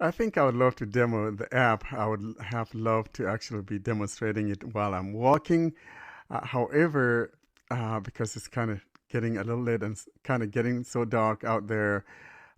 I think I would love to demo the app. I would have loved to actually be demonstrating it while I'm walking. However, because it's kind of getting a little late and kind of getting so dark out there,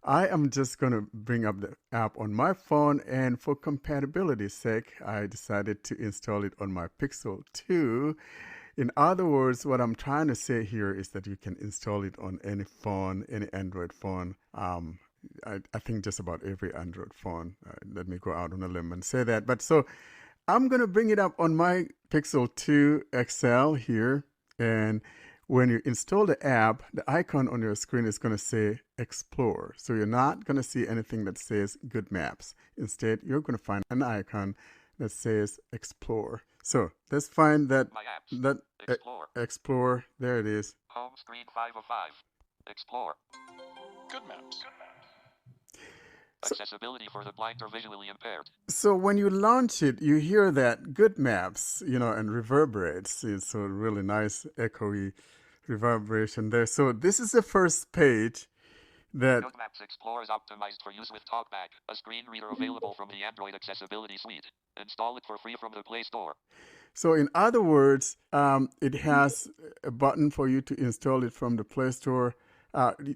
I am just going to bring up the app on my phone. And for compatibility's sake, I decided to install it on my Pixel 2. In other words, what I'm trying to say here is that you can install it on any phone, any Android phone. I think just about every Android phone. Let me go out on a limb and say that. But so I'm going to bring it up on my Pixel 2 XL here. And when you install the app, the icon on your screen is going to say Explore. So you're not going to see anything that says Good Maps. Instead, you're going to find an icon that says Explore. So let's find that Explore. Explore. There it is. Home screen 5 of 5. Explore. Good maps. So, Accessibility for the blind or visually impaired. so when you launch it, you hear that Good Maps, and reverberates. It's a really nice echoey reverberation there. So this is the first page that. Good Maps Explore is optimized for use with TalkBack, a screen reader available from the Android Accessibility Suite. Install it for free from the Play Store. So in other words, it has a button for you to install it from the Play Store.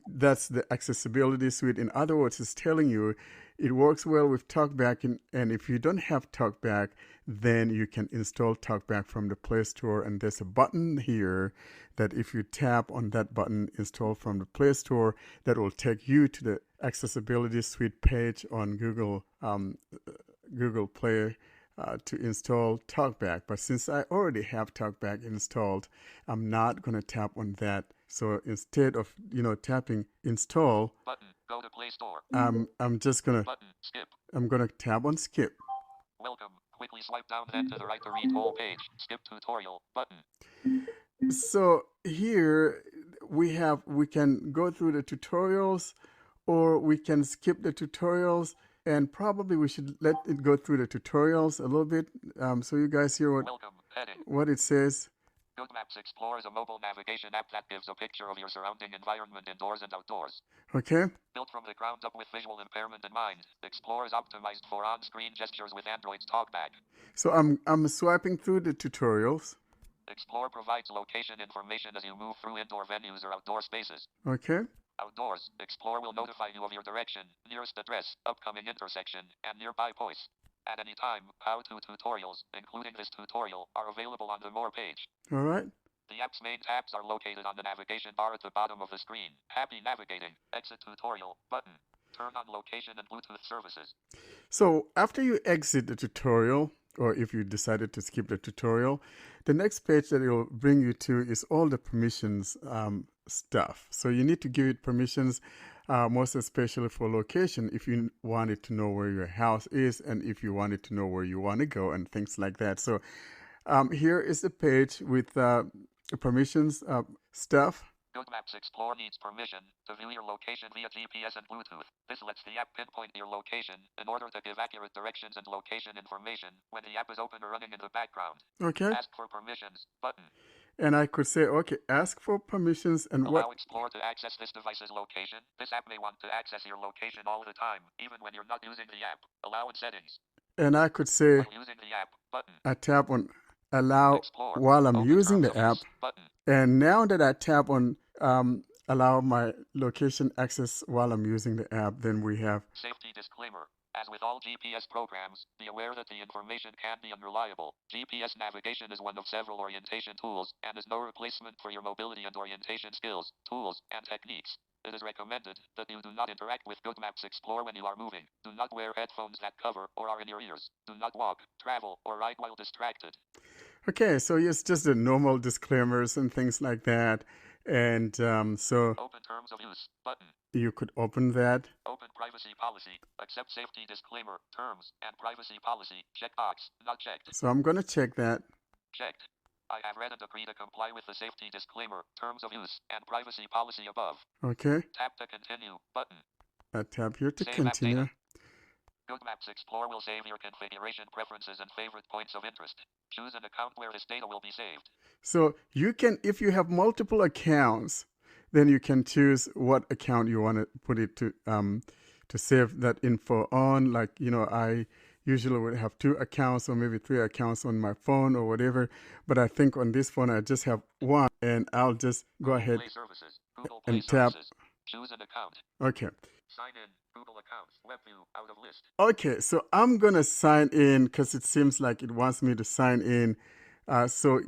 That's the accessibility suite. In other words, it's telling you it works well with TalkBack, and if you don't have TalkBack, then you can install TalkBack from the Play Store. And there's a button here that if you tap on that button, install from the Play Store, that will take you to the accessibility suite page on Google Play to install TalkBack. But since I already have TalkBack installed, I'm not going to tap on that. So instead of tapping install, Button. Go to Play Store. I'm just gonna Button. Skip. I'm gonna tap on skip. Welcome. Quickly swipe down then to the right to read whole page. Skip tutorial. Button. So here we can go through the tutorials, or we can skip the tutorials, and probably we should let it go through the tutorials a little bit, so you guys hear Welcome. Heading. what it says. Good Maps Explore is a mobile navigation app that gives a picture of your surrounding environment indoors and outdoors. Okay. Built from the ground up with visual impairment in mind, Explore is optimized for on-screen gestures with Android's TalkBack. So I'm swiping through the tutorials. Explore provides location information as you move through indoor venues or outdoor spaces. Okay. Outdoors, Explore will notify you of your direction, nearest address, upcoming intersection, and nearby points. At any time, how-to tutorials, including this tutorial, are available on the More page. All right. The app's main tabs are located on the navigation bar at the bottom of the screen. Happy navigating. Exit tutorial button. Turn on location and Bluetooth services. So after you exit the tutorial, or if you decided to skip the tutorial, the next page that it will bring you to is all the permissions stuff. So you need to give it permissions, most especially for location, if you wanted to know where your house is and if you wanted to know where you want to go and things like that. So here is the page with permissions stuff. Good Maps Explore needs permission to view your location via GPS and Bluetooth. This lets the app pinpoint your location in order to give accurate directions and location information when the app is open or running in the background. Okay. Ask for permissions button. And I could say, okay, ask for permissions and Allow what? Explore to access this device's location. This app may want to access your location all the time, even when you're not using the app. Allow in settings. And I could say, While using the app button. I tap on allow Explore. while I'm Open using terms the of app. use button. And now that I tap on allow my location access while I'm using the app, then we have Safety disclaimer. As with all GPS programs, be aware that the information can be unreliable. GPS navigation is one of several orientation tools and is no replacement for your mobility and orientation skills, tools, and techniques. It is recommended that you do not interact with Good Maps Explore when you are moving. Do not wear headphones that cover or are in your ears. Do not walk, travel, or ride while distracted. okay. So it's just the normal disclaimers and things like that. And so Open terms of use button. you could open that. Open privacy policy. Accept safety disclaimer, terms, and privacy policy. Checkbox. Not checked. So I'm going to check that. Checked. I have read and agree to comply with the safety disclaimer, terms of use, and privacy policy above. Okay. Tap to continue button. I tap here to Save app continue. data. Good Maps Explore will save your configuration preferences and favorite points of interest. Choose an account where this data will be saved. So you can, if you have multiple accounts, then you can choose what account you want to put it to to save that info on. Like, I usually would have 2 accounts or maybe 3 accounts on my phone or whatever. But I think on this phone, I just have one, and I'll just go Google ahead Play Services. Google Play and tap. Services. Choose an account. Okay. Sign in. Google account. Web view. Out of list. Okay, so I'm gonna sign in because it seems like it wants me to sign in. So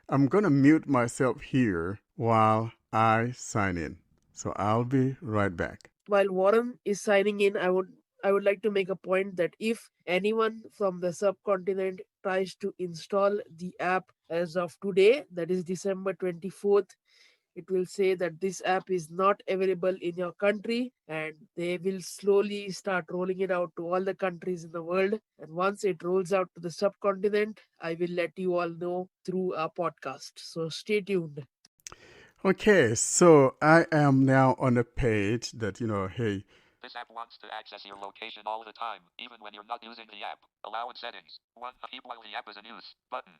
I'm gonna mute myself here while I sign in. So I'll be right back. While Warren is signing in, I would like to make a point that if anyone from the subcontinent tries to install the app as of today, that is December 24th, it will say that this app is not available in your country, and they will slowly start rolling it out to all the countries in the world. And once it rolls out to the subcontinent, I will let you all know through our podcast. So stay tuned. Okay, so I am now on a page that, hey, This app wants to access your location all the time, even when you're not using the app. Allowance settings. 1. Keep while the app is in use. Button.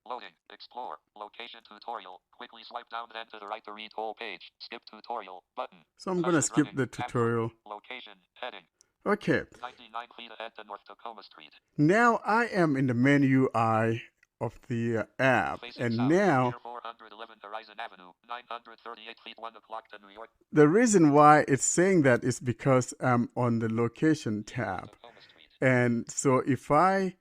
Loading. Explore. Location tutorial. Quickly swipe down then to the right to read whole page. Skip tutorial. Button. so I'm gonna Buses skip running. the Tab tutorial. location. Heading. Okay, 99 feet ahead to North Tacoma Street. now I am in the menu UI of the app, Facing and south. now Near 411 Horizon Avenue. 938 feet 1 o'clock to New York. the reason why it's saying that is because I'm on the location tab. Tacoma Street. And so if I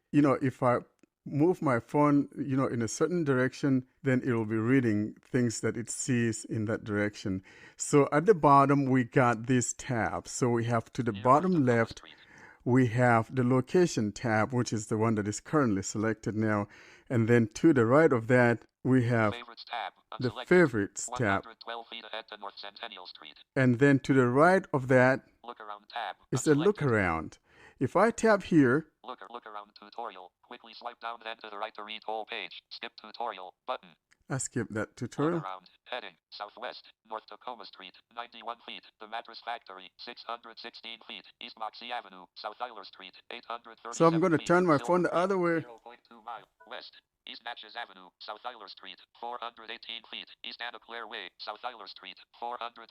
move my phone, in a certain direction, then it will be reading things that it sees in that direction. So at the bottom, we got this tab. So we have to the Near North bottom Tacoma left, Street. we have the location tab, which is the one that is currently selected now. And then to the right of that, we have Favorites tab. the Unselected. favorites tab. 112 feet ahead to North Centennial Street. And then to the right of that Look around tab. is a look Unselected. around. If I tap here, Look around tutorial. Quickly swipe down then to the right to read whole page. Skip tutorial. Button. I skip that Look tutorial. around. Heading. Southwest. North Tacoma Street. 91 feet. The Mattress Factory. 616 feet. East Moxie Avenue. South Tyler Street. 837 So I'm going to feet. turn my Silver phone the Creek, other way. 0.2 mile. West. East Natchez Avenue, South Tyler Street, 418 feet. East Anna Claire Way, South Tyler Street, 449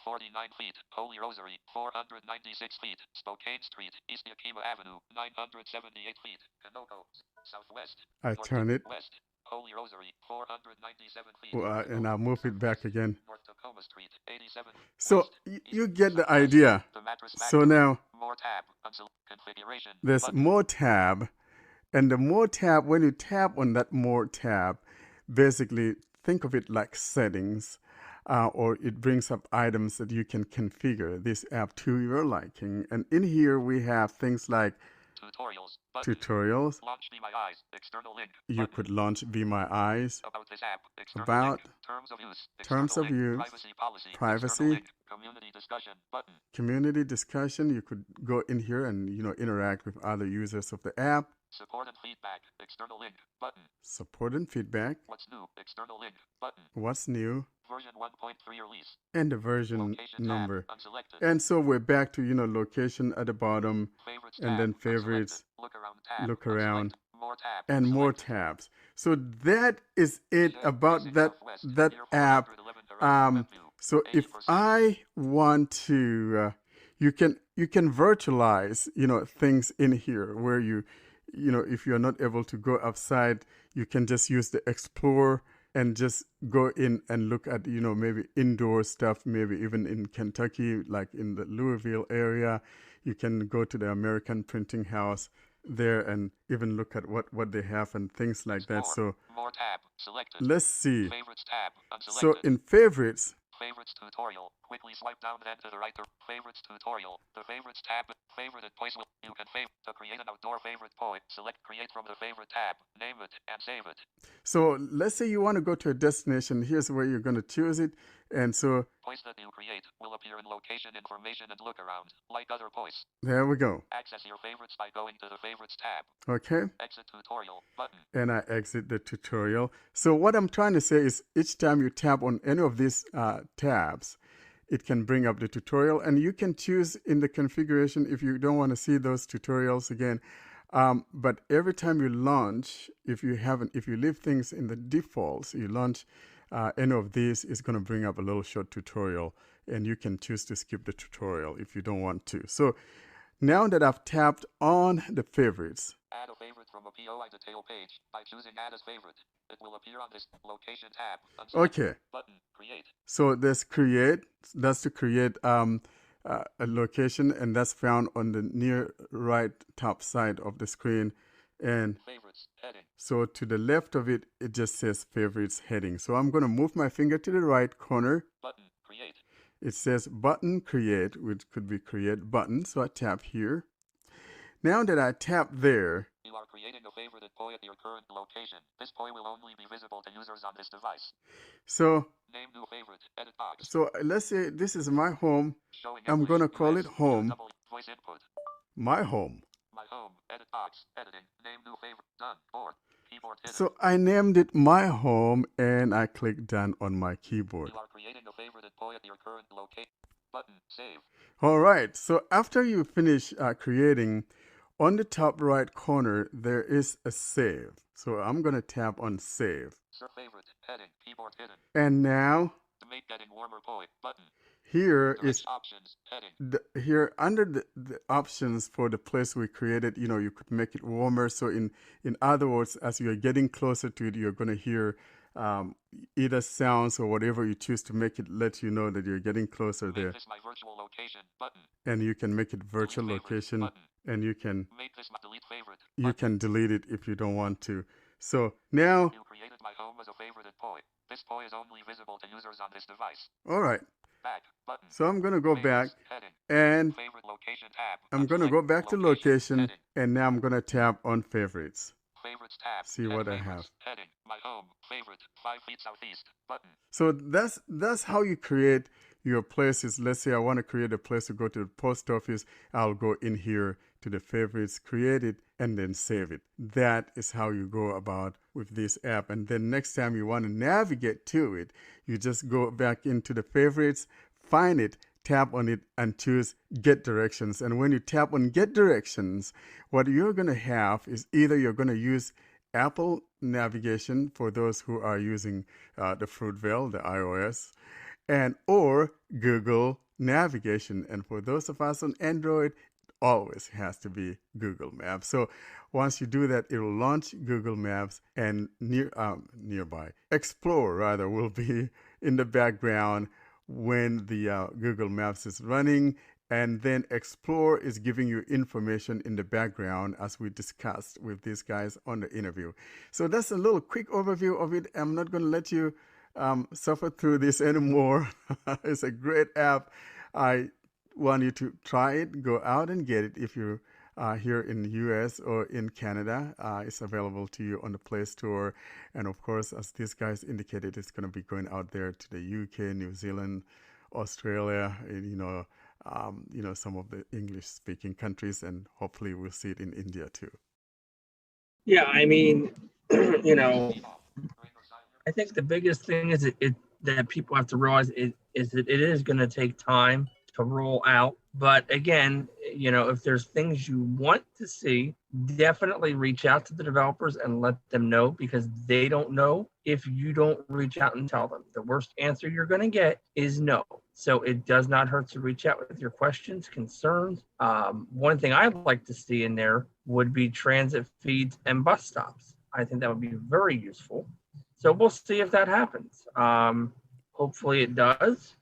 feet. Holy Rosary, 496 feet. Spokane Street, East Yakima Avenue, 978 feet. Canoco, Southwest. I turn it, West. Holy Rosary, 497 feet. and I'll move it back again. North Tacoma Street, 87. So you get the idea. The Mattress So Factory. now More tab. Configuration. there's Button. more tab. And the more tab, when you tap on that more tab, basically think of it like settings, or it brings up items that you can configure this app to your liking. And in here we have things like Tutorials. Button. tutorials. Launch Be My Eyes. External link. You Button. could launch Be My Eyes. About this app. External About link. Terms of use. terms External of link. use, Privacy policy. privacy. External link. Community discussion. Button. Community discussion. You could go in here and interact with other users of the app. Support and feedback. External link. Button. Support and feedback. What's new? External link. Button. What's new, Version 1.3 release. and the version Location number. tab. Unselected. And so we're back to location at the bottom, Favorites and tab. then favorites, Unselected. Look around tab. look around, Unselected. More tab. and more Selected. tabs. So that is it Share about facing that southwest. that Near app. 411 Horizon Um, Webview. so if 80%. I want to, you can virtualize things in here where if you're not able to go outside, you can just use the Explorer and just go in and look at maybe indoor stuff, maybe even in Kentucky, like in the Louisville area. You can go to the American Printing House there and even look at what they have and things like that. So More tab. Selected. let's see. Favorites tab. So Unselected. in favorites, Favorites tutorial. Quickly swipe down then to the right. Favorites tutorial. The favorites tab. Favorite place will you can favorite to create an outdoor favorite point. Select create from the favorite tab. Name it and save it. so let's say you want to go to a destination. Here's where you're going to choose it. And so Points that you create will appear in location information and look around, like other points. there we go. Access your favorites by going to the favorites tab. Okay. Exit tutorial button. And I exit the tutorial. So what I'm trying to say is each time you tap on any of these tabs, it can bring up the tutorial, and you can choose in the configuration if you don't want to see those tutorials again. But every time you launch, if you leave things in the defaults, you launch any of these, it's going to bring up a little short tutorial, and you can choose to skip the tutorial if you don't want to. So now that I've tapped on the favorites, add a favorite from a POI detail page by choosing add as favorite. It will appear on this location tab. okay, Button, create. so this create, that's to create a location, and that's found on the near right top side of the screen. And favorites heading. So to the left of it, it just says favorites heading. So I'm going to move my finger to the right corner. Button, create. It says button create, which could be create button. So I tap here. Now that I tap there, you are creating a favorite POI at your current location. This POI will only be visible to users on this device. So name new favorite, edit box. So let's say this is my home. Showing I'm going to call it home. Voice input. My home. My home, edit box, editing, name new favorite, done, board, keyboard hidden. So I named it my home and I click done on my keyboard. You are creating a favorite POI at your current location. Button, save. All right, so after you finish creating, on the top right corner, there is a save. So I'm going to tap on save. Sir favorite, heading, keyboard hidden. And now, to make getting warmer POI, button. Here is options, heading. Here under the options for the place we created, you could make it warmer. So in other words, as you're getting closer to it, you're going to hear either sounds or whatever you choose to make it let you know that you're getting closer there. Make this my virtual location, button. And you can make it virtual location, button. And you can make this my delete favorite. You can delete it if you don't want to. So now you created my home as a favorite POI. This POI is only visible to users on this device. All right. Back button. So I'm going to go back and favorite location tab. I'm going to go back to location and now I'm going to tap on favorites. Favorites tab. See what I have. Heading. My home. Favorite. 5 feet southeast. Button. So that's how you create your places. Let's say I want to create a place to go to the post office. I'll go in here to the favorites, create it, and then save it. That is how you go about with this app. And then next time you want to navigate to it, you just go back into the favorites, find it, tap on it, and choose Get Directions. And when you tap on Get Directions, what you're going to have is either you're going to use Apple navigation for those who are using the Fruitvale, the iOS, and or Google navigation. And for those of us on Android, always has to be Google Maps. So once you do that, it will launch Google Maps, and nearby Explore rather will be in the background when the Google Maps is running, and then Explore is giving you information in the background as we discussed with these guys on the interview. So that's a little quick overview of it. I'm not going to let you suffer through this anymore. It's a great app. I want you to try it. Go out and get it if you're here in the US or in Canada. It's available to you on the Play Store. And of course, as these guys indicated, it's going to be going out there to the UK, New Zealand, Australia, and, some of the English-speaking countries, and hopefully we'll see it in India too. Yeah, I mean, I think the biggest thing is that people have to realize is that it is going to take time to roll out. But again, if there's things you want to see, definitely reach out to the developers and let them know, because they don't know if you don't reach out and tell them. The worst answer you're going to get is no. So it does not hurt to reach out with your questions, concerns. One thing I'd like to see in there would be transit feeds and bus stops. I think that would be very useful. So we'll see if that happens. Hopefully it does.